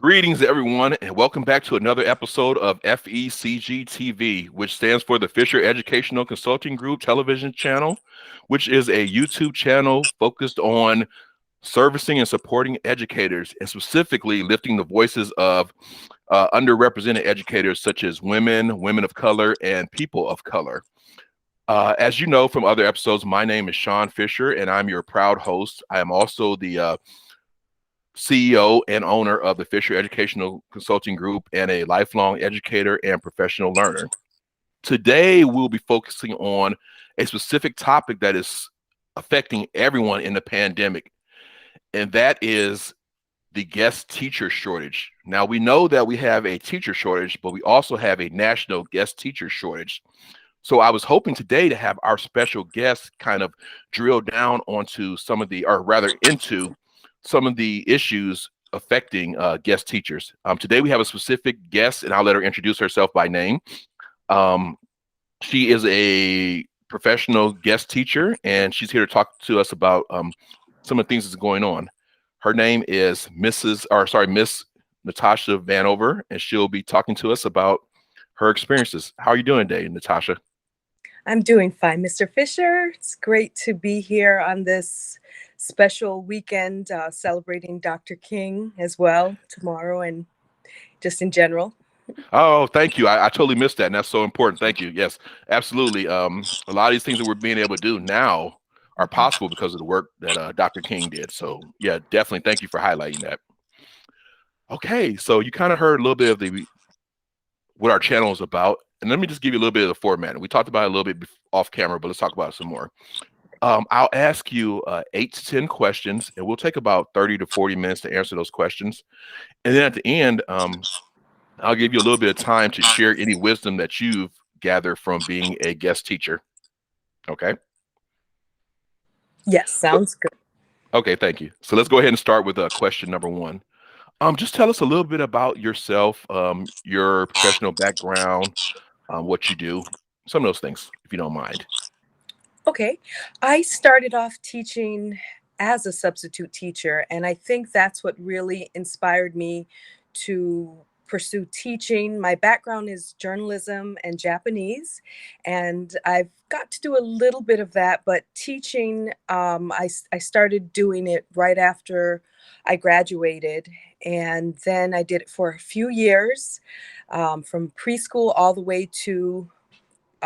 Greetings, everyone, and welcome back to another episode of FECG TV, which stands for the Fisher Educational Consulting Group television channel, which is a YouTube channel focused on servicing and supporting educators, and specifically lifting the voices of underrepresented educators such as women, women of color, and people of color. As you know from other episodes, my name is Sean Fisher, and I'm your proud host. I am also the CEO and owner of the Fisher Educational Consulting Group and a lifelong educator and professional learner. Today, we'll be focusing on a specific topic that is affecting everyone in the pandemic, and that is the guest teacher shortage. Now, we know that we have a teacher shortage, but we also have a national guest teacher shortage. So I was hoping today to have our special guest kind of drill down onto some of the, or rather into some of the issues affecting guest teachers. Today we have a specific guest, and I'll let her introduce herself by name. She is a professional guest teacher, and she's here to talk to us about some of the things that's going on. Her name is Miss Natasha Vanover, and she'll be talking to us about her experiences. How are you doing today, Natasha? I'm doing fine, Mr. Fisher. It's great to be here on this special weekend celebrating Dr. King as well tomorrow and just in general. Oh, thank you. I totally missed that, and that's so important. Thank you. Yes, absolutely. A lot of these things that we're being able to do now are possible because of the work that Dr. King did. So yeah, definitely thank you for highlighting that. Okay, so you kind of heard a little bit of what our channel is about. And let me just give you a little bit of the format. We talked about it a little bit off camera, but let's talk about it some more. I'll ask you 8 to 10 questions, and we'll take about 30 to 40 minutes to answer those questions. And then at the end, I'll give you a little bit of time to share any wisdom that you've gathered from being a guest teacher. Okay? Yes, sounds good. Okay, thank you. So let's go ahead and start with question number one. Just tell us a little bit about yourself, your professional background, what you do, some of those things, if you don't mind. Okay, I started off teaching as a substitute teacher, and I think that's what really inspired me to pursue teaching. My background is journalism and Japanese, and I've got to do a little bit of that, but teaching, I started doing it right after I graduated, and then I did it for a few years, from preschool all the way to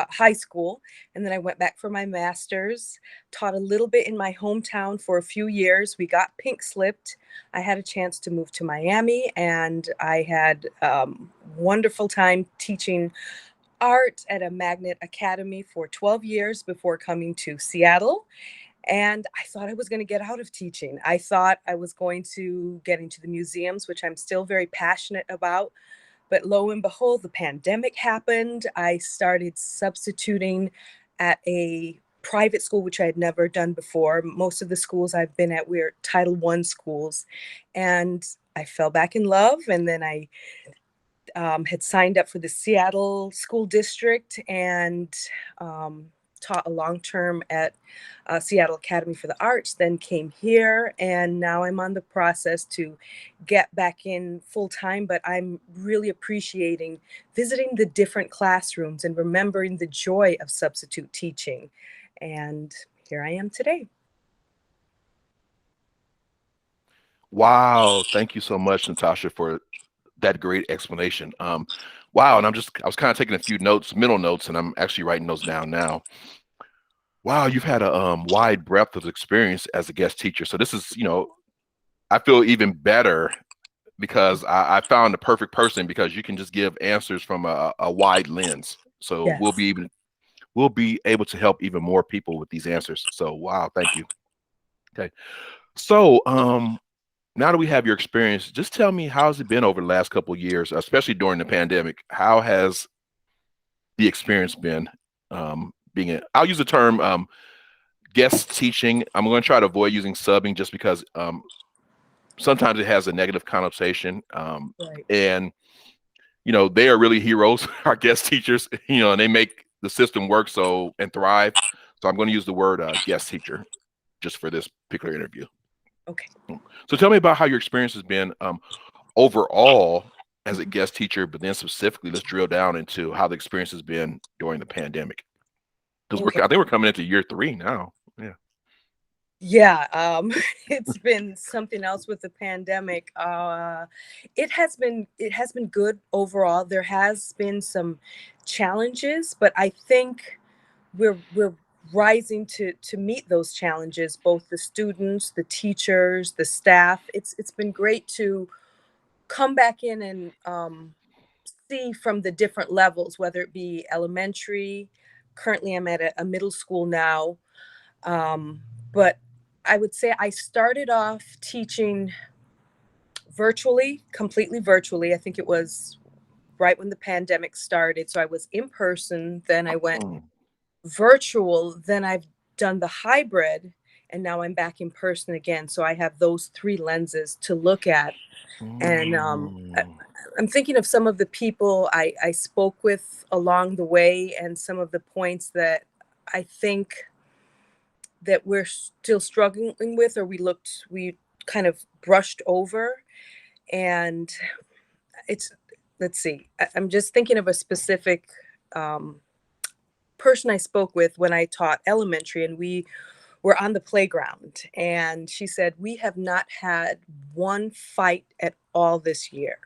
high school, and then I went back for my master's, taught a little bit in my hometown for a few years. We got pink slipped. I had a chance to move to Miami, and I had wonderful time teaching art at a magnet academy for 12 years before coming to Seattle. And I thought I was going to get out of teaching. I thought I was going to get into the museums, which I'm still very passionate about. But lo and behold, the pandemic happened. I started substituting at a private school, which I had never done before. Most of the schools I've been at were Title I schools. And I fell back in love. And then I had signed up for the Seattle School District and taught a long term at Seattle Academy for the Arts, then came here, and now I'm on the process to get back in full time, but I'm really appreciating visiting the different classrooms and remembering the joy of substitute teaching. And here I am today. Wow. Thank you so much, Natasha, for that great explanation. Wow. And I was kind of taking a few notes, mental notes, and I'm actually writing those down now. Wow, you've had a wide breadth of experience as a guest teacher. So this is, I feel even better because I found the perfect person, because you can just give answers from a wide lens. So Yes. we'll be able to help even more people with these answers. So wow, thank you. Okay. So now that we have your experience, just tell me, how's it been over the last couple of years, especially during the pandemic? How has the experience been? I'll use the term guest teaching. I'm going to try to avoid using subbing just because sometimes it has a negative connotation. Right. And, they are really heroes, our guest teachers, and they make the system work and thrive. So I'm going to use the word guest teacher just for this particular interview. Okay. So tell me about how your experience has been overall as a Mhm. guest teacher, but then specifically, let's drill down into how the experience has been during the pandemic. Because Okay. I think we're coming into year 3 now. Yeah. Yeah, it's been something else with the pandemic. It has been good overall. There has been some challenges, but I think we're rising to meet those challenges. Both the students, the teachers, the staff. It's been great to come back in and see from the different levels, whether it be elementary. Currently, I'm at a middle school now, but I would say I started off teaching virtually, completely virtually. I think it was right when the pandemic started. So I was in person, then I went Mm, virtual, then I've done the hybrid, and now I'm back in person again. So I have those three lenses to look at. And mm, I'm thinking of some of the people I spoke with along the way and some of the points that I think that we're still struggling with, or we kind of brushed over. And it's, let's see, I'm just thinking of a specific um, person I spoke with when I taught elementary, and we were on the playground. And she said, "We have not had one fight at all this year."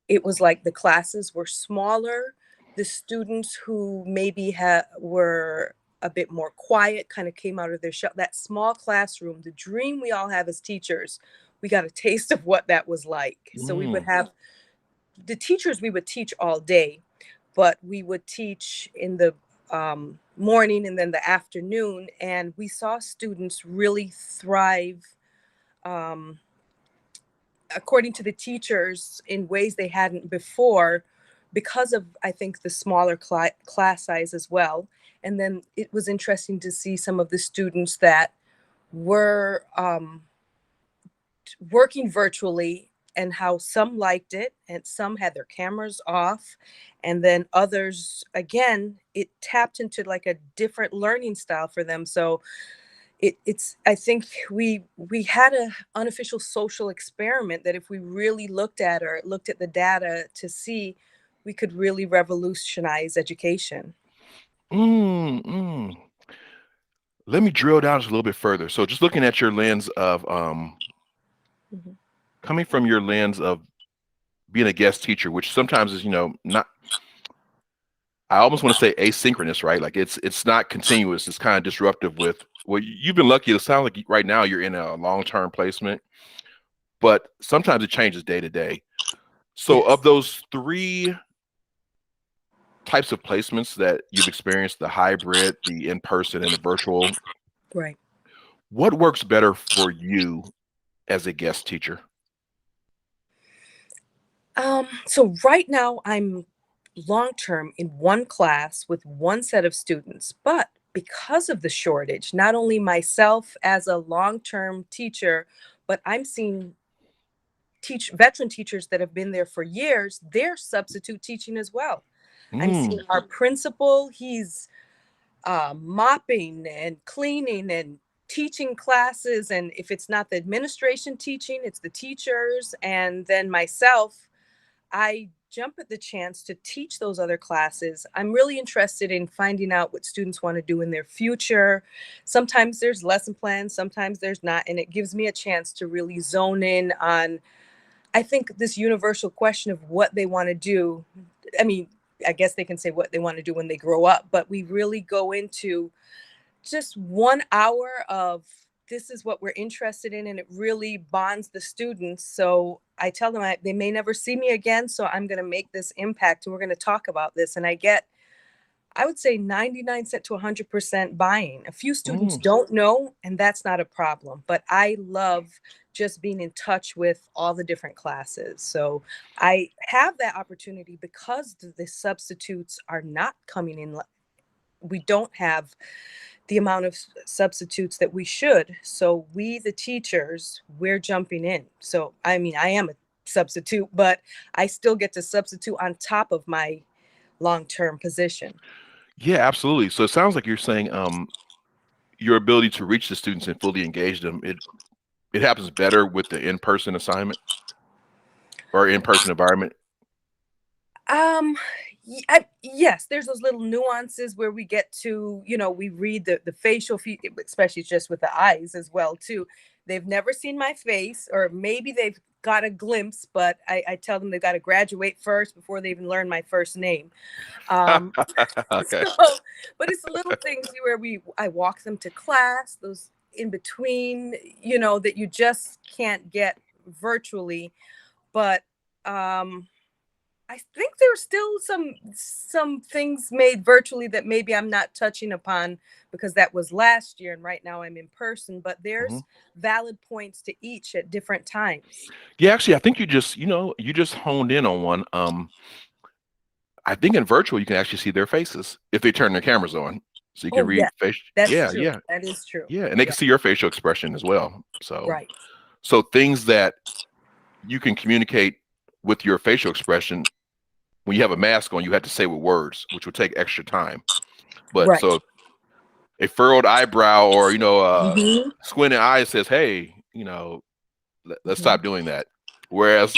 It was like the classes were smaller. The students who maybe were a bit more quiet kind of came out of their shell. That small classroom, the dream we all have as teachers, we got a taste of what that was like. So we would mm, have the teachers, we would teach all day, but we would teach in the morning and then the afternoon. And we saw students really thrive, um, according to the teachers, in ways they hadn't before, because of, I think, the smaller class size as well. And then it was interesting to see some of the students that were working virtually, and how some liked it and some had their cameras off, and then others, again, it tapped into like a different learning style for them. So it's, I think, we had a unofficial social experiment that if we really looked at the data to see, we could really revolutionize education. mm. Let me drill down just a little bit further. So, just looking at your lens of Mhm. coming from your lens of being a guest teacher, which sometimes is, not, I almost want to say asynchronous, right? Like it's not continuous. It's kind of disruptive with, well, you've been lucky. It sounds like right now you're in a long-term placement, but sometimes it changes day to day. So of Yes. those three types of placements that you've experienced, the hybrid, the in-person, and the virtual, Right. what works better for you as a guest teacher? So right now I'm long term in one class with one set of students, but because of the shortage, not only myself as a long term teacher, but I'm seeing veteran teachers that have been there for years, they're substitute teaching as well. I'm seeing Mm, our principal, he's mopping and cleaning and teaching classes. And if it's not the administration teaching, it's the teachers. And then myself, I jump at the chance to teach those other classes. I'm really interested in finding out what students want to do in their future. Sometimes there's lesson plans, sometimes there's not. And it gives me a chance to really zone in on, I think, this universal question of what they want to do. I mean, I guess they can say what they want to do when they grow up, but we really go into just 1 hour of, this is what we're interested in, and it really bonds the students. So I tell them they may never see me again, so I'm going to make this impact and we're going to talk about this. And I get, I would say, 99 cent to 100% buying. A few students mm. don't know, and that's not a problem, but I love just being in touch with all the different classes. So I have that opportunity because the substitutes are not coming in. We don't have the amount of substitutes that we should. So we, the teachers, we're jumping in. So, I mean, I am a substitute, but I still get to substitute on top of my long-term position. Yeah, absolutely. So it sounds like you're saying your ability to reach the students and fully engage them, it happens better with the in-person assignment. or in-person environment? Um, yes, there's those little nuances where we get to, we read the facial especially just with the eyes as well too. They've never seen my face, or maybe they've got a glimpse, but I tell them they've got to graduate first before they even learn my first name. Um, Okay. so, but it's the little things where I walk them to class, those in between, that you just can't get virtually. But I think there's still some things made virtually that maybe I'm not touching upon because that was last year and right now I'm in person, but Mhm. there's valid points to each at different times. Yeah, actually, I think you just honed in on one. I think in virtual you can actually see their faces if they turn their cameras on, so you can Oh read yeah, face. that's Yeah, true. yeah, That is true. yeah, and they can Yeah, see your facial expression as well. So, right. so things that you can communicate with your facial expression when you have a mask on, you have to say with words, which would take extra time. But Right. so a furrowed eyebrow or Hmm. squinting eye says, "Hey, let's Hmm. stop doing that." Whereas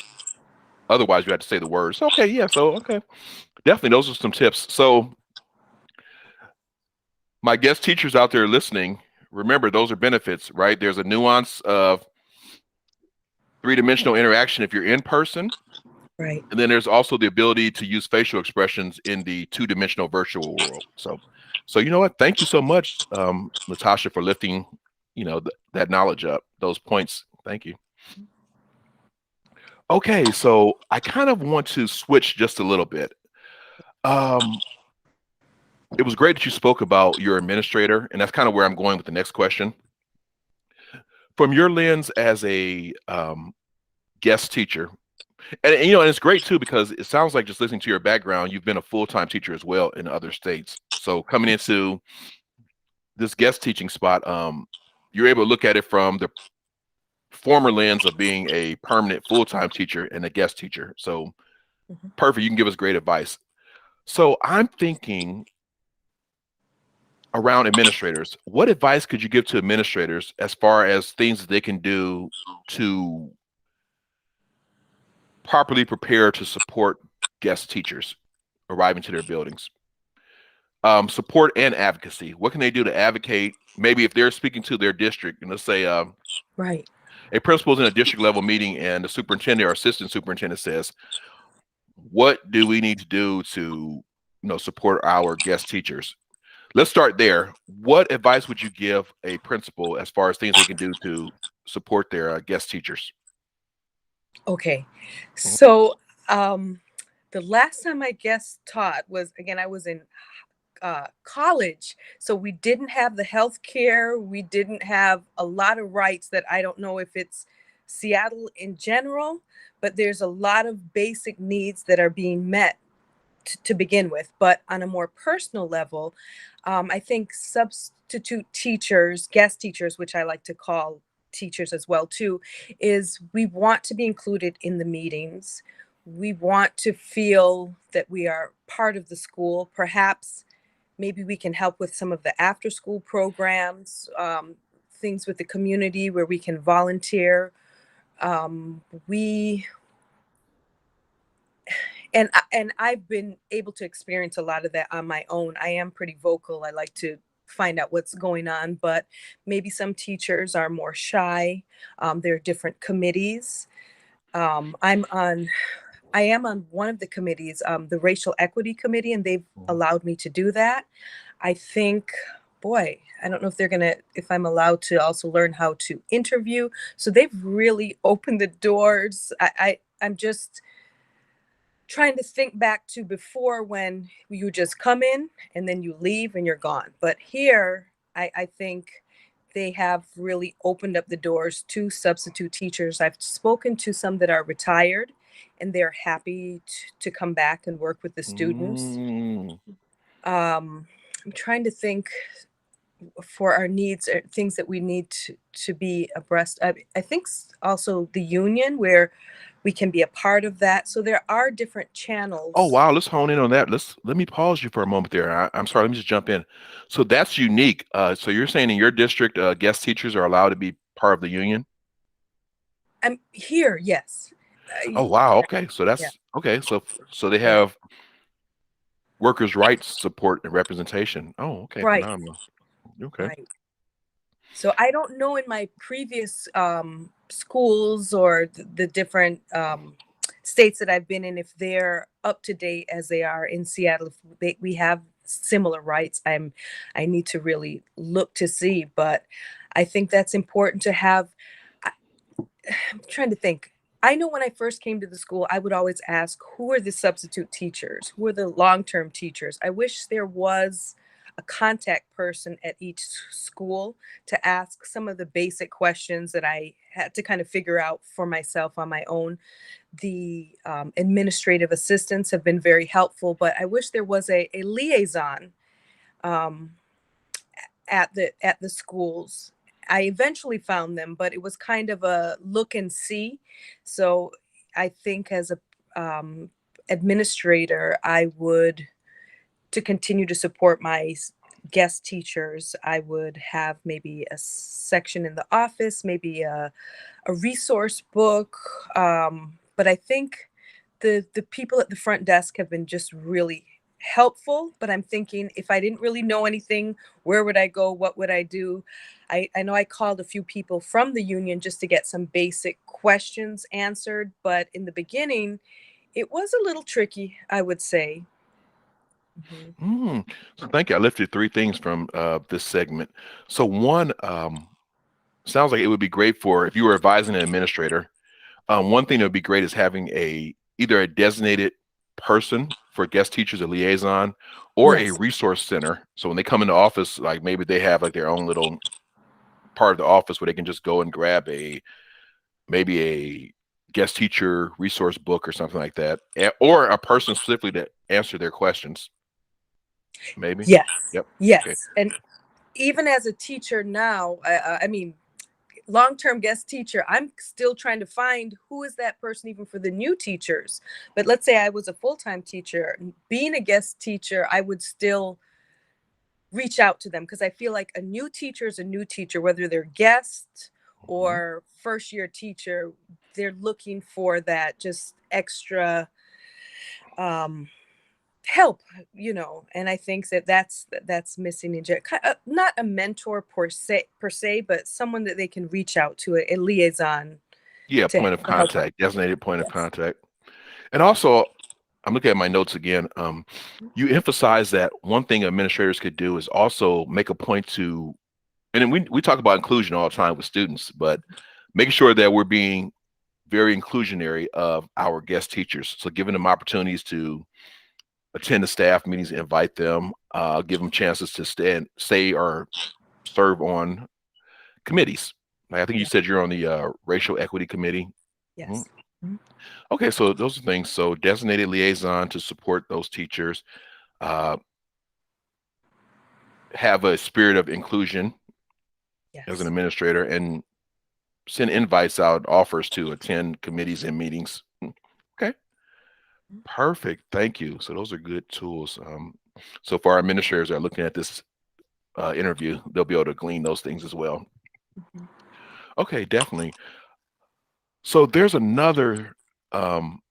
otherwise, you have to say the words. Okay, yeah. So okay, definitely those are some tips. So my guest teachers out there listening, remember those are benefits, right? There's a nuance of three-dimensional interaction if you're in person, Right. and then there's also the ability to use facial expressions in the two-dimensional virtual world. So you know what? Thank you so much, Natasha, for lifting, that knowledge up, those points. Thank you. Okay, so I kind of want to switch just a little bit. Um, it was great that you spoke about your administrator, and that's kind of where I'm going with the next question. From your lens as a guest teacher, and it's great too because it sounds like just listening to your background, you've been a full-time teacher as well in other states. So coming into this guest teaching spot, you're able to look at it from the former lens of being a permanent full-time teacher and a guest teacher. So Mhm. perfect. You can give us great advice. So I'm thinking around administrators, what advice could you give to administrators as far as things that they can do to properly prepare to support guest teachers arriving to their buildings? Support and advocacy. What can they do to advocate? Maybe if they're speaking to their district, and let's say Right. a principal's in a district level meeting and the superintendent or assistant superintendent says, what do we need to do to support our guest teachers? Let's start there. What advice would you give a principal as far as things they can do to support their guest teachers? Okay. Mhm. So, um, the last time I guest taught was, again, I was in college. So we didn't have the health care. We didn't have a lot of rights that I don't know if it's Seattle in general, but there's a lot of basic needs that are being met to begin with. But on a more personal level, I think substitute teachers, guest teachers, which I like to call teachers as well too, is we want to be included in the meetings. We want to feel that we are part of the school. Perhaps maybe we can help with some of the after school programs, things with the community where we can volunteer. We and I've been able to experience a lot of that on my own. I am pretty vocal. I like to find out what's going on, but maybe some teachers are more shy. There are different committees. Um, I'm on I am on one of the committees, the Racial Equity Committee, and they've Mhm. allowed me to do that. I think, boy, I don't know if if I'm allowed to also learn how to interview. So they've really opened the doors. I'm just trying to think back to before when you just come in and then you leave and you're gone. But here, I think they have really opened up the doors to substitute teachers. I've spoken to some that are retired and they're happy to come back and work with the students. Mm. I'm trying to think for our needs, things that we need to be abreast. I think also the union where we can be a part of that. So there are different Oh channels. wow, let's hone in on that. Let me pause you for a moment there. I'm sorry, let me just jump in. So that's unique. So you're saying in your district, guest teachers are allowed to be part of the union? I'm here, yes. Oh, I- wow. Okay. So yeah, that's okay. So they yeah, have workers' rights support and representation. Oh, okay. right, Phenomenal. Okay. right. So I don't know in my previous schools or the different states that I've been in if they're up to date as they are in Seattle. If we have similar rights. I need to really look to see, but I think that's important to have. I, I'm trying to think. I know when I first came to the school, I would always ask, who are the substitute teachers? Who are the long-term teachers? I wish there was a contact person at each school to ask some of the basic questions that I had to kind of figure out for myself on my own. The administrative assistants have been very helpful, but I wish there was a liaison um, at the schools. I eventually found them, but it was kind of a look and see. So I think as a administrator, I would to continue to support my guest teachers. I would have maybe a section in the office, maybe a resource book. But I think the people at the front desk have been just really helpful. But I'm thinking if I didn't really know anything, where would I go? What would I do? I know I called a few people from the union just to get some basic questions answered. But in the beginning, it was a little tricky, I would say. Mhm. So thank you. I lifted three things from this segment. So one, sounds like it would be great for if you were advising an administrator. One thing that would be great is having either a designated person for guest teachers, a liaison, or a Yes. resource center. So when they come into office, like maybe they have like their own little part of the office where they can just go and grab maybe a guest teacher resource book or something like that, or a person specifically to answer their questions. Maybe. Yes. Yep. Okay. Yes. And even as a teacher now, I mean, long-term guest teacher, I'm still trying to find who is that person even for the new teachers. But let's say I was a full-time teacher, being a guest teacher, I would still reach out to them because I feel like a new teacher is a new teacher, whether they're guest Mhm. or first year teacher, they're looking for that just extra um help, and I think that that's missing in not a mentor per se, but someone that they can reach out to, a liaison Yeah, to point of help them. contact, designated point of Yes. contact. And also, I'm looking at my notes again. You emphasize that one thing administrators could do is also make a point to, and then we talk about inclusion all the time with students, but making sure that we're being very inclusionary of our guest teachers. So giving them opportunities to attend the staff meetings, invite them, give them chances to stay or serve on committees. Like I think you Yeah. said you're on the racial equity committee. Mhm. Yes. Mhm. Okay, so those are things. So designated liaison to support those teachers, uh, have a spirit of inclusion as an Yes. administrator, and send invites out, offers to attend committees and meetings. Okay, perfect. Thank you. So those are good tools. So for our administrators that are looking at this interview, they'll be able to glean those things as well. Mhm. Okay, definitely. So there's another um,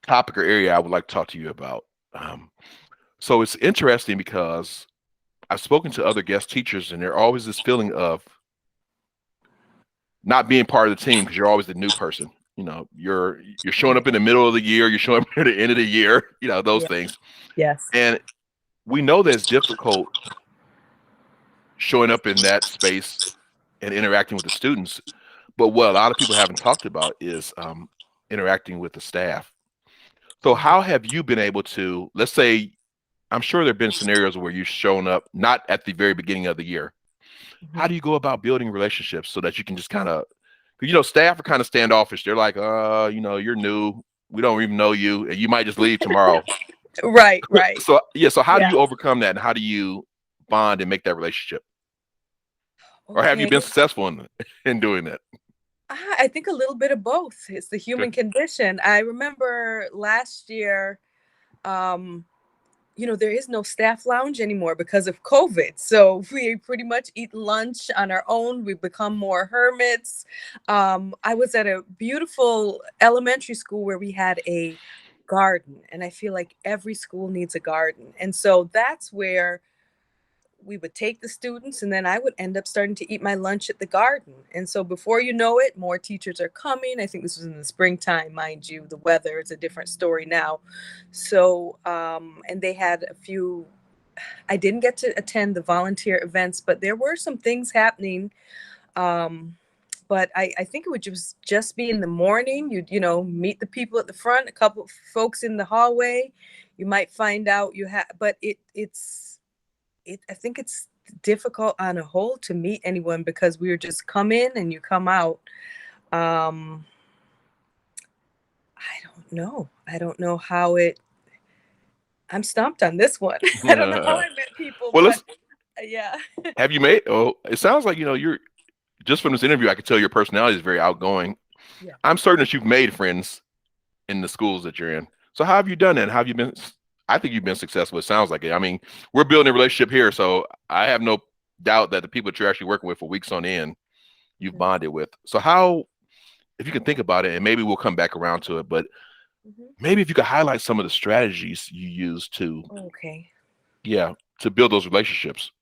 topic or area I would like to talk to you about. Um, so it's interesting because I've spoken to other guest teachers, and there's always this feeling of not being part of the team because you're always the new person. You're showing up Right. in the middle of the year, you're showing up at the end of the year, those Yeah. things. Yes. And we know that it's difficult showing up in that space and interacting with the students. But what a lot of people haven't talked about is interacting with the staff. So Right. how have you been able to, let's say, I'm sure there have been scenarios where you've shown up not at the very beginning of the year. How Mhm. do you go about building relationships so that you can just kind of, staff are kind of standoffish. They're like, you're new. We don't even know you, and you might just leave tomorrow. Right. Right. So yeah, so how do Yeah. you overcome that, and how do you bond and make that relationship? Or have you Okay. been successful in doing that? I think a little bit of both. It's the Okay. human condition. I remember last year, um, there is no staff lounge anymore because of COVID. So we pretty much eat lunch on our own. We become more hermits. I was at a beautiful elementary school where we had a garden, and I feel like every school needs a garden. And so that's where we would take the students, and then I would end up starting to eat my lunch at the garden. And so before you know it, more teachers are coming. I think this was in the springtime, mind you. The weather is a different story now. So and they had a few, I didn't get to attend the volunteer events, but there were some things happening. But I think it would just be in the morning. You'd meet the people at the front, a couple of folks in the hallway. You might find out you have, but I think it's difficult on a whole to meet anyone because we were just come in and you come out. I don't know. I don't know how I'm stumped on this one. I don't know how I met people, Well, but yeah. have you made? Oh, it sounds like you're just from this interview. I could tell your personality is very outgoing. Yeah. I'm certain that you've made friends in the schools that you're in. So how have you done that? How have you been? I think you've been successful. It sounds like it. I mean, we're building a relationship here, so I have no doubt that the people that you're actually working with for weeks on end, you've bonded with. So how, if you can think about it, and maybe we'll come back around to it, but maybe if you could highlight some of the strategies you use to, to build those relationships.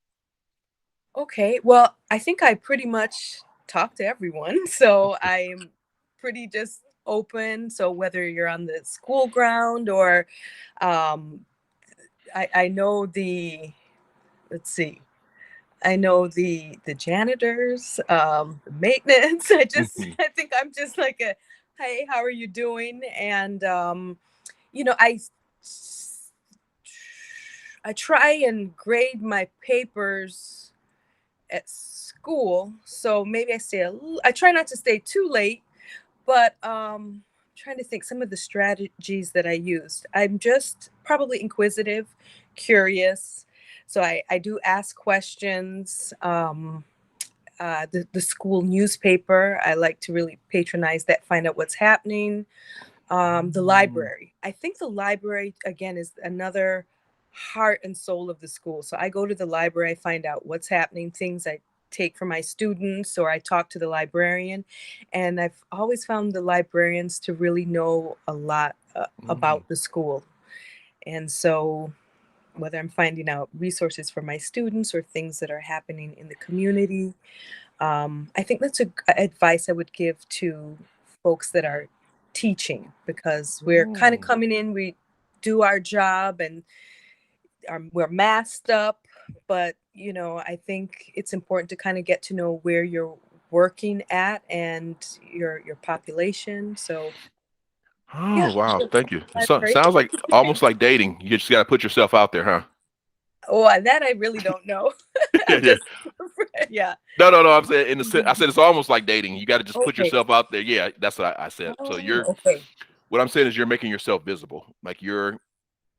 Okay. Well, I think I pretty much talk to everyone. So I'm pretty just open. So whether you're on the school ground or I know let's see, I know the janitors, the maintenance. I think I'm just like hey, how are you doing? And I try and grade my papers at school, so maybe I try not to stay too late, but trying to think some of the strategies that I used. I'm just probably inquisitive, curious, so I do ask questions. The school newspaper, I like to really patronize that, find out what's happening. The library, I think the library again is another heart and soul of the school. So I go to the library, I find out what's happening, things I take for my students, or I talk to the librarian. And I've always found the librarians to really know a lot about the school. And so whether I'm finding out resources for my students or things that are happening in the community, I think that's advice I would give to folks that are teaching, because we're kind of coming in, we do our job, and we're masked up, but I think it's important to kind of get to know where you're working at and your population. So Wow, thank you. Sounds like almost like dating. You just got to put yourself out there, huh? Oh, that I really don't know. Yeah. No. I'm saying I said it's almost like dating. You got to just put yourself out there. Yeah, that's what I said. So what I'm saying is you're making yourself visible. Like you're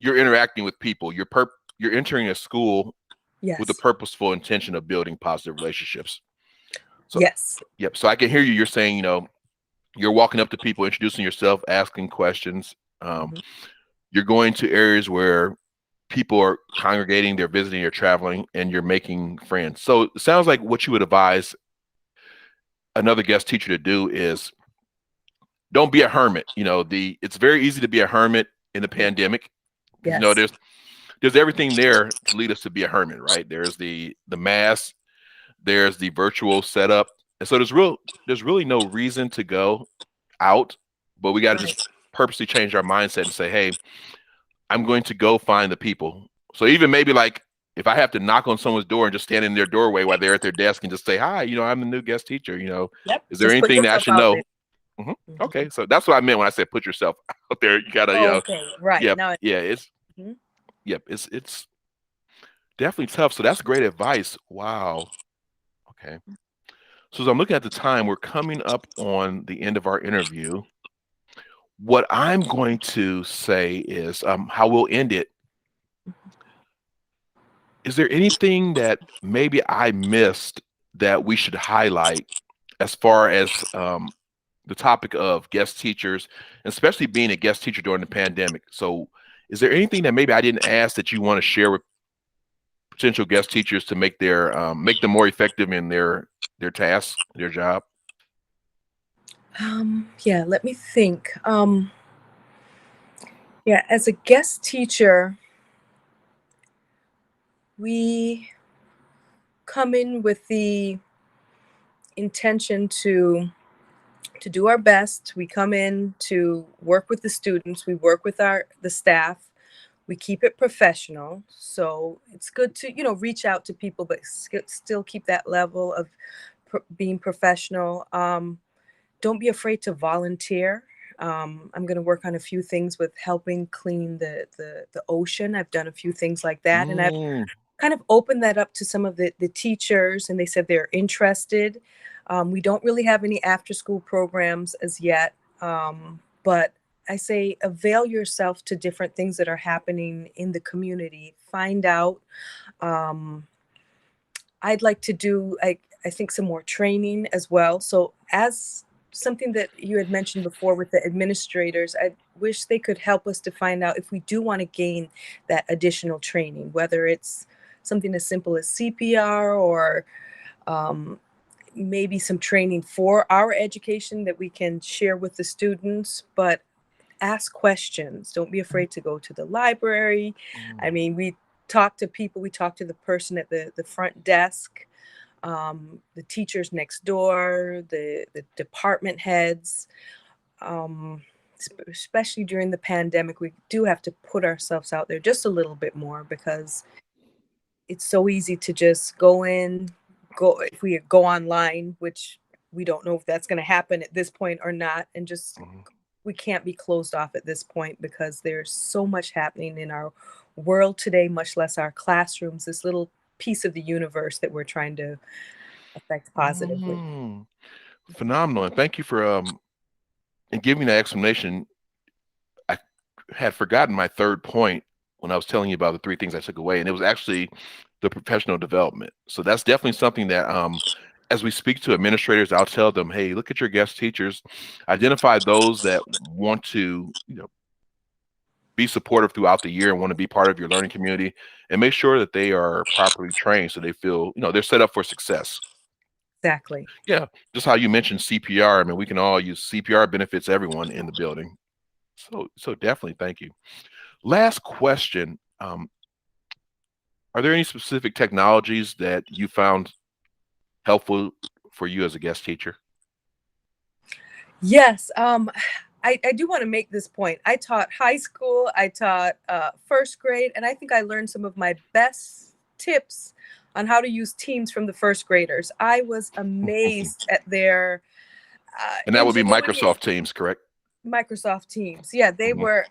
interacting with people. You're entering a school with the purposeful intention of building positive relationships. So, yep. So I can hear you. You're saying, you're walking up to people, introducing yourself, asking questions. You're going to areas where people are congregating, they're visiting, you're traveling, and you're making friends. So it sounds like what you would advise another guest teacher to do is don't be a hermit. It's very easy to be a hermit in the pandemic. There's everything there to lead us to be a hermit, right? There's the mask, there's the virtual setup. And so there's really no reason to go out, but we got to just purposely change our mindset and say, hey, I'm going to go find the people. So even maybe like if I have to knock on someone's door and just stand in their doorway while they're at their desk and just say, hi, I'm the new guest teacher, is there anything that I should know? Okay. So that's what I meant when I said, put yourself out there. You gotta, it's definitely tough. So that's great advice. Wow. Okay. So as I'm looking at the time, we're coming up on the end of our interview. What I'm going to say is how we'll end it. Is there anything that maybe I missed that we should highlight as far as the topic of guest teachers, especially being a guest teacher during the pandemic? So Is there anything that maybe I didn't ask that you want to share with potential guest teachers to make make them more effective in their tasks, their job? Yeah, let me think. Yeah, as a guest teacher, we come in with the intention to do our best. We come in to work with the students. We work with the staff. We keep it professional. So it's good to, reach out to people, but still keep that level of being professional. Don't be afraid to volunteer. I'm going to work on a few things with helping clean the ocean. I've done a few things like that, and I've Mm, kind of opened that up to some of the teachers, and they said they're interested. We don't really have any after school programs as yet, but I say avail yourself to different things that are happening in the community. Find out. Um, I'd like to do, I think, some more training as well. So, as something that you had mentioned before with the administrators, I wish they could help us to find out if we do want to gain that additional training, whether it's something as simple as CPR or um, maybe some training for our education that we can share with the students. But ask questions. Don't be afraid to go to the library. I mm. mean, we talk to people, we talk to the person at the front desk, the teachers next door, the department heads. Um, Especially during the pandemic, we do have to put ourselves out there just a little bit more because it's so easy to just go if we go online, which we don't know if that's going to happen at this point or not, and just Mhm. we can't be closed off at this point because there's so much happening in our world today, much less our classrooms, this little piece of the universe that we're trying to affect positively. Mm, phenomenal. And thank you for and giving that explanation. I had forgotten my third point when I was telling you about the three things I took away, and it was actually the professional development. So that's definitely something that as we speak to administrators, I'll tell them, hey, look at your guest teachers, identify those that want to, be supportive throughout the year and want to be part of your learning community, and make sure that they are properly trained so they feel, they're set up for success. Exactly. Yeah, just how you mentioned CPR. I mean, we can all use CPR, benefits everyone in the building. So definitely thank you. Last question. Are there any specific technologies that you found helpful for you as a guest teacher? Yes. I do want to make this point. I taught high school, I taught first grade, and I think I learned some of my best tips on how to use Teams from the first graders. I was amazed at their And that would be ingenuity and Microsoft Teams, correct? Microsoft Teams. Yeah, they Mhm. were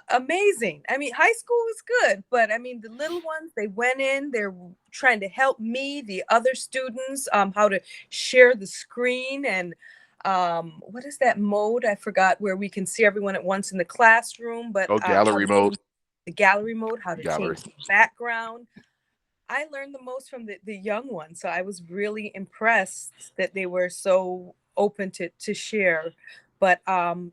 amazing. I mean, high school was good, but I mean, the little ones, they went in, they're trying to help me, the other students, how to share the screen and what is that mode? I forgot where we can see everyone at once in the classroom, but Oh, how gallery to mode, change the gallery mode, how to gallery. change the background. I learned the most from the young ones. So I was really impressed that they were so open to share. But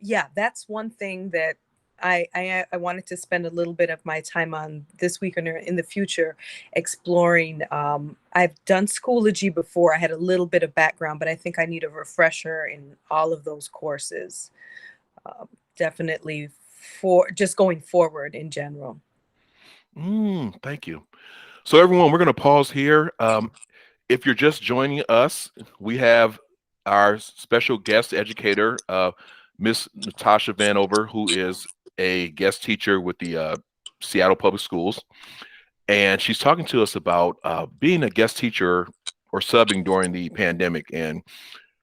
yeah, that's one thing that I wanted to spend a little bit of my time on this week and in the future exploring. I've done Schoology before. I had a little bit of background, but I think I need a refresher in all of those courses. Definitely for just going forward in general. Thank you. So everyone, we're going to pause here. If you're just joining us, we have our special guest educator, Miss Natasha Vanover, who is a guest teacher with the Seattle Public Schools. And she's talking to us about being a guest teacher or subbing during the pandemic. And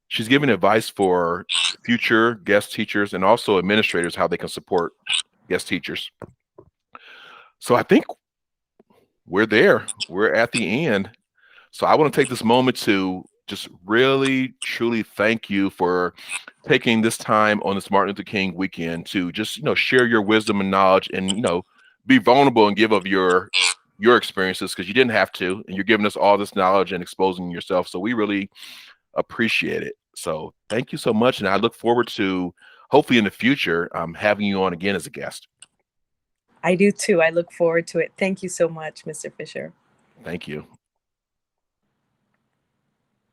she's giving advice for future guest teachers and also administrators, how they can support guest teachers. So I think we're there. We're at the end. So I want to take this moment to just really, truly thank you for taking this time on this Martin Luther King weekend to just, share your wisdom and knowledge and, be vulnerable and give of your experiences, because you didn't have to, and you're giving us all this knowledge and exposing yourself. So we really appreciate it. So thank you so much. And I look forward to hopefully in the future having you on again as a guest. I do too. I look forward to it. Thank you so much, Mr. Fisher. Thank you.